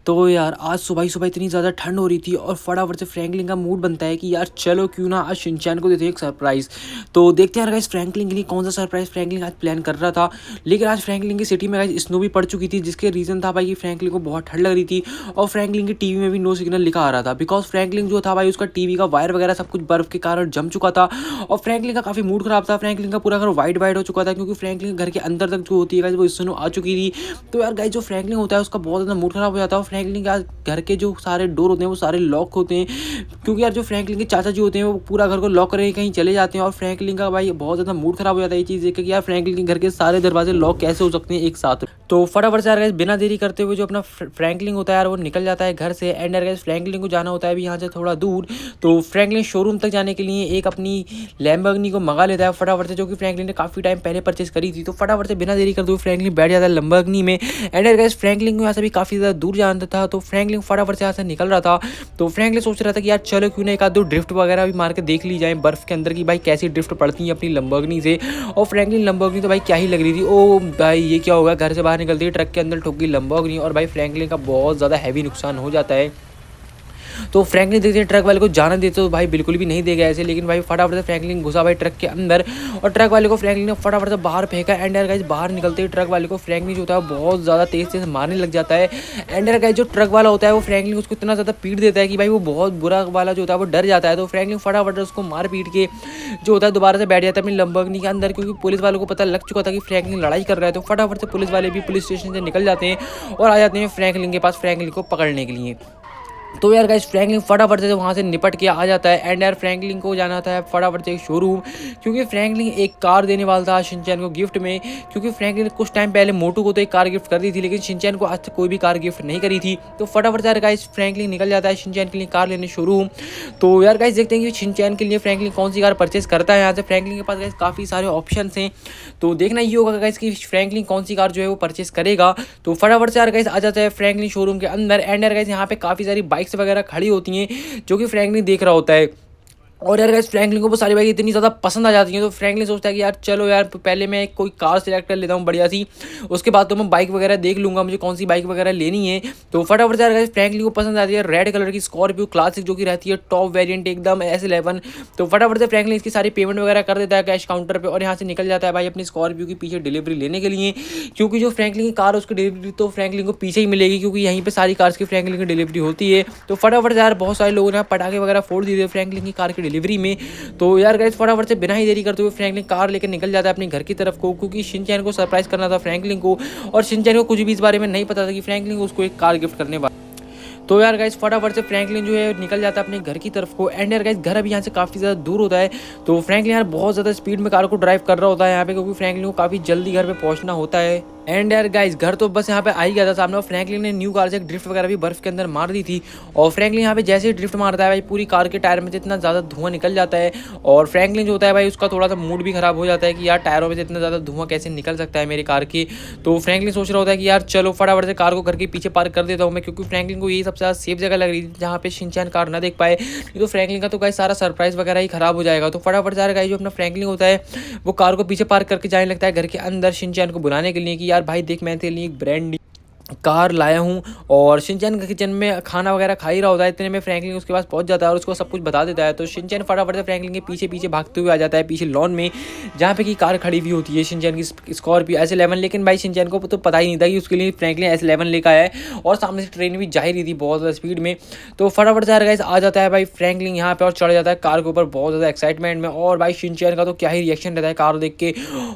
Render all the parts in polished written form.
तो यार आज सुबह ही सुबह इतनी ज़्यादा ठंड हो रही थी और फटाफट से फ्रैंकलिन का मूड बनता है कि यार चलो क्यों ना आज शिनचैन को देते हैं एक सरप्राइज़। तो देखते हैं यार गाइस फ्रैंकलिन के लिए कौन सा सरप्राइज़ फ्रैंकलिन आज प्लान कर रहा था। लेकिन आज फ्रैंकलिन की सिटी में गाइस स्नो भी पड़ चुकी थी, जिसके रीज़न था भाई कि फ्रैंकलिन को बहुत ठंड लग रही थी और फ्रैंकलिन की टीवी में भी नो सिग्नल लिखा आ रहा था, बिकॉज फ्रैंकलिन जो था भाई उसका टीवी का वायर वगैरह सब कुछ बर्फ़ के कारण जम चुका था और फ्रैंकलिन का काफ़ी मूड ख़राब था। फ्रैंकलिन का पूरा घर वाइट वाइट हो चुका था क्योंकि फ्रैंकलिन के घर के अंदर तक जो होती है गाइस वो स्नो आ चुकी थी। तो यार गाइस जो फ्रैंकलिन होता है उसका बहुत ज़्यादा मूड ख़राब हो जाता है और फ्रैंकलिन का घर के जो सारे डोर होते हैं वो सारे लॉक होते हैं, क्योंकि यार जो फ्रैंकलिन के चाचा जी होते हैं वो पूरा घर को लॉक करके कहीं चले जाते हैं और फ्रैंकलिन का भाई बहुत ज़्यादा मूड ख़राब हो जाता है ये चीज़ देख के कि यार फ्रैंकलिन के घर के सारे दरवाजे लॉक कैसे हो सकते हैं एक साथ। तो फटाफट से यार गाइस बिना देरी करते हुए जो अपना फ्रैंकलिन होता है यार वो निकल जाता है घर से। एंड यार गाइस फ्रैंकलिन को जाना होता है अभी यहाँ से थोड़ा दूर, तो फ्रैंकलिन शोरूम तक जाने के लिए एक अपनी लैम्बोर्गिनी को मंगा लेता है फटाफट से, जो कि फ्रैंकलिन ने काफ़ी टाइम पहले परचेस करी थी। तो फटाफट से बिना देरी करते हुए फ्रैंकलिन बैठ जाता है लैम्बोर्गिनी में। एंड यार गाइस फ्रैंकलिन को यहाँ से भी काफ़ी ज़्यादा दूर जाना था, तो फ्रैंकलिन फटाफट से यहाँ से निकल रहा था। तो फ्रैंकलिन सोच रहा था कि यार चलो क्यों ना एक आध दो ड्रिफ्ट वगैरह भी मार के देख ली जाए बर्फ़ के अंदर की भाई कैसी ड्रिफ्ट पड़ती है अपनी लैम्बोर्गिनी से। और फ्रैंकलिन लैम्बोर्गिनी तो भाई क्या ही लग रही थी। ओ भाई ये क्या होगा, घर से बाहर निकलती है ट्रक के अंदर ठोक गई लैम्बोर्गिनी और भाई फ्रैंकलिन का बहुत ज़्यादा हैवी नुकसान हो जाता है। तो फ्रैंकलिन देखते हैं ट्रक वाले को जाना देते तो भाई बिल्कुल भी नहीं देगा ऐसे, लेकिन भाई फटाफट से फ्रैंकलिन घुसा भाई ट्रक के अंदर और ट्रक वाले को फ्रैंकलिन ने फटाफट से बाहर फेंका। एंड यार गाइस बाहर निकलते ही ट्रक वाले को फ्रैंकलिन जो होता है बहुत ज़्यादा तेज तेज मारने लग जाता है। एंड यार गाइस जो ट्रक वाला होता है वो फ्रैंकलिन उसको इतना ज़्यादा पीट देता है कि भाई वो बहुत बुरा वाला जो होता है वो डर जाता है। तो फ्रैंकलिन फटाफट से उसको मार पीट के जो होता है दोबारा से बैठ जाता है अपनी लैम्बोर्गिनी के अंदर, क्योंकि पुलिस वालों को पता लग चुका था कि फ्रैंकलिन लड़ाई कर रहा है। तो फटाफट से पुलिस वाले भी पुलिस स्टेशन से निकल जाते हैं और आ जाते हैं फ्रैंकलिन के पास फ्रैंकलिन को पकड़ने के लिए। तो यार गाइस फ्रैंकलिन फटाफट से वहाँ से निपट के आ जाता है। एंड यार फ्रैंकलिन को जाना था फटाफट से एक शोरूम, क्योंकि फ्रैंकलिन एक कार देने वाला था शिनचैन को गिफ्ट में, क्योंकि फ्रैंकलिन ने कुछ टाइम पहले मोटू को तो एक कार गिफ्ट कर दी थी लेकिन शिनचैन को आज तक कोई भी कार गिफ्ट नहीं करी थी। तो फटाफट से यार गाइस फ्रैंकलिन निकल जाता है शिनचैन के लिए कार लेने शोरूम। तो यार गाइस देखते हैं कि शिनचैन के लिए फ्रैंकलिन कौन सी कार परचेस करता है। यहाँ से फ्रैंकलिन के पास गाइस काफ़ी सारे ऑप्शन हैं, तो देखना ये होगा गाइस कि फ्रैंकलिन कौन सी कार जो है वो परचेस करेगा। तो फटाफट से यार गाइस आ जाता है फ्रैंकलिन शोरूम के अंदर। एंड यार गाइस यहाँ पे काफ़ी सारी बाइक्स वगैरह खड़ी होती हैं जो कि फ्रैंकलिन देख रहा होता है। और यार गाइस फ्रैंकलिन को वो सारी बाइक इतनी ज़्यादा पसंद आ जाती हैं, तो फ्रैंकलिन सोचता है कि यार चलो यार पहले मैं कोई कार सिलेक्ट कर लेता हूँ बढ़िया सी, उसके बाद तो मैं बाइक वगैरह देख लूँगा मुझे कौन सी बाइक वगैरह लेनी है। तो फटाफट से यार गाइस फ्रैंकलिन को पसंद आती है रेड कलर की स्कॉर्पियो क्लासिक, जो कि रहती है टॉप वेरियंट एकदम S11। तो फटाफट से फ्रैंकलिन इसकी सारी पेमेंट वगैरह कर देता है कैश काउंटर पर और यहाँ से निकल जाता है भाई अपनी स्कॉर्पियो की पीछे डिलीवरी लेने के लिए, क्योंकि जो फ्रैंकलिन की कार उसकी डिलीवरी तो फ्रैंकलिन को पीछे ही मिलेगी, क्योंकि यहीं पर सारी कार्स की फ्रैंकलिन की डिलीवरी होती है। तो फटाफट से यार बहुत सारे लोगों ने पटाखे वगैरह फोड़ दिए थे फ्रैंकलिन की कार की डिलीवरी में। तो यार गाइस फटाफट से बिना ही देरी करते हुए फ्रैंकलिन कार लेकर निकल जाता है अपने घर की तरफ को, क्योंकि शिनचैन को सरप्राइज करना था फ्रैंकलिन को और शिनचैन को कुछ भी इस बारे में नहीं पता था कि फ्रैंकलिन उसको एक कार गिफ्ट करने वाला। तो यार गाइस फटाफट से फ्रैंकलिन जो है निकल जाता है अपने घर की तरफ को। एंड यार गाइस घर अभी यहाँ से काफ़ी ज़्यादा दूर होता है, तो फ्रैंकलिन यार बहुत ज़्यादा स्पीड में कार को ड्राइव कर रहा होता है यहाँ पे, क्योंकि फ्रैंकलिन को काफ़ी जल्दी घर पे पहुँचना होता है। एंड यार गाइस घर तो बस यहाँ पे आ ही गया था सामने और फ्रैंकलिन ने न्यू कार से एक ड्रिफ्ट वगैरह भी बर्फ के अंदर मार दी थी। और फ्रैंकलिन यहाँ पे जैसे ही ड्रिफ्ट मारता है भाई पूरी कार के टायर में से इतना ज़्यादा धुआं निकल जाता है और फ्रैंकलिन जो होता है भाई उसका थोड़ा सा मूड भी ख़राब हो जाता है कि यार टायरों में से इतना ज़्यादा धुआं कैसे निकल सकता है मेरी कार की। तो फ्रैंकलिन सोच रहा होता है कि यार चलो फटाफट से कार को घर के पीछे पार्क कर देता हूँ मैं, क्योंकि फ्रैंकलिन को यही सबसे ज़्यादा सेफ जगह लग रही थी जहाँ पे शिनचैन कार ना देख पाए, तो फ्रैंकलिन का तो गाइस सारा सरप्राइज वगैरह ही खराब हो जाएगा। तो फटाफट से गाइस जो अपना फ्रैंकलिन होता है वो कार को पीछे पार्क करके जाने लगता है घर के अंदर शिनचैन को बुलाने के लिए कि यार भाई देख मैं तेरे लिए एक ब्रांड कार लाया हूँ। और शिनचैन का किचन में खाना वगैरह खा ही रहा होता है, इतने में फ्रैंकलिन उसके पास पहुंच जाता है और उसको सब कुछ बता देता है। तो शिनचैन फटाफट से फ्रैंकलिन के पीछे पीछे भागते हुए आ जाता है पीछे लॉन में जहाँ पे की कार खड़ी हुई होती है शिनचैन की स्कॉर्पियो S11। लेकिन भाई शिनचैन को तो पता ही नहीं था कि उसके लिए फ्रैंकलिन S11 लेकर आया है और सामने से ट्रेन भी जा ही रही थी बहुत ज़्यादा स्पीड में। तो फटाफट से गाइस आ जाता है भाई फ्रैंकलिन यहाँ पे और चढ़ जाता है कार के ऊपर बहुत ज़्यादा एक्साइटमेंट में। और भाई शिनचैन का तो क्या ही रिएक्शन रहता है कार देख के,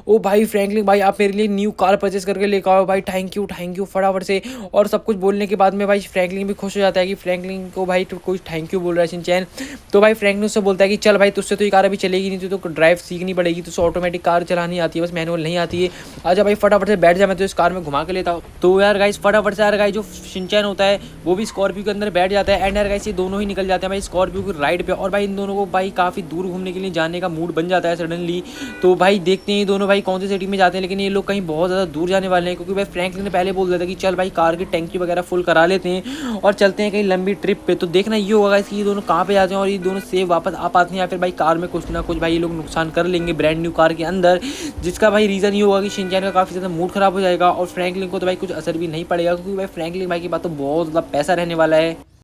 ओ भाई फ्रैंकलिन भाई आप मेरे लिए न्यू कार परचेस करके लेकर आओ भाई, थैंक यू फटाफट से। और सब कुछ बोलने के बाद में भाई फ्रैंकलिन भी खुश हो जाता है कि फ्रैंकलिन को भाई तो कुछ थैंक यू बोल रहा है शिनचैन। तो भाई फ्रैंकलिन उससे बोलता है कि चल भाई तुझसे तो ये कार अभी चलेगी नहीं, तो ड्राइव सीखनी पड़ेगी, तो ऑटोमेटिक कार चलानी आती है बस मैनुअल नहीं आती है। आजा भाई फटाफट से बैठ जा, मैं तो इस कार में घुमा के लेता हूँ। तो यार गाइस फटाफट से यार गाइस जो शिनचैन होता है वो भी स्कॉर्पियो के अंदर बैठ जाता है। एंड यार गाइस ये दोनों ही निकल जाते हैं भाई स्कॉर्पियो की राइड पे और भाई इन दोनों को भाई काफ़ी दूर घूमने के लिए जाने का मूड बन जाता है सडनली। तो भाई देखते हैं ये दोनों भाई कौन सी सिटी में जाते हैं, लेकिन ये लोग कहीं बहुत ज़्यादा दूर जाने वाले हैं, क्योंकि भाई फ्रैंकलिन ने पहले बोल दिया था कि चल चल भाई कार की टैंकी वगैरह फुल करा लेते हैं और चलते हैं कहीं लंबी ट्रिप पे। तो देखना ये होगा कि ये दोनों कहाँ पे जाते हैं और ये दोनों सेफ वापस आ पाते हैं या फिर भाई कार में कुछ ना कुछ भाई ये लोग नुकसान कर लेंगे ब्रांड न्यू कार के अंदर, जिसका भाई रीज़न ये होगा कि शिनचैन का काफ़ी ज़्यादा मूड खराब हो जाएगा और फ्रैंकलिन को तो भाई कुछ असर भी नहीं पड़ेगा, क्योंकि भाई फ्रैंकलिन भाई के पास तो बहुत ज़्यादा पैसा रहने वाला है।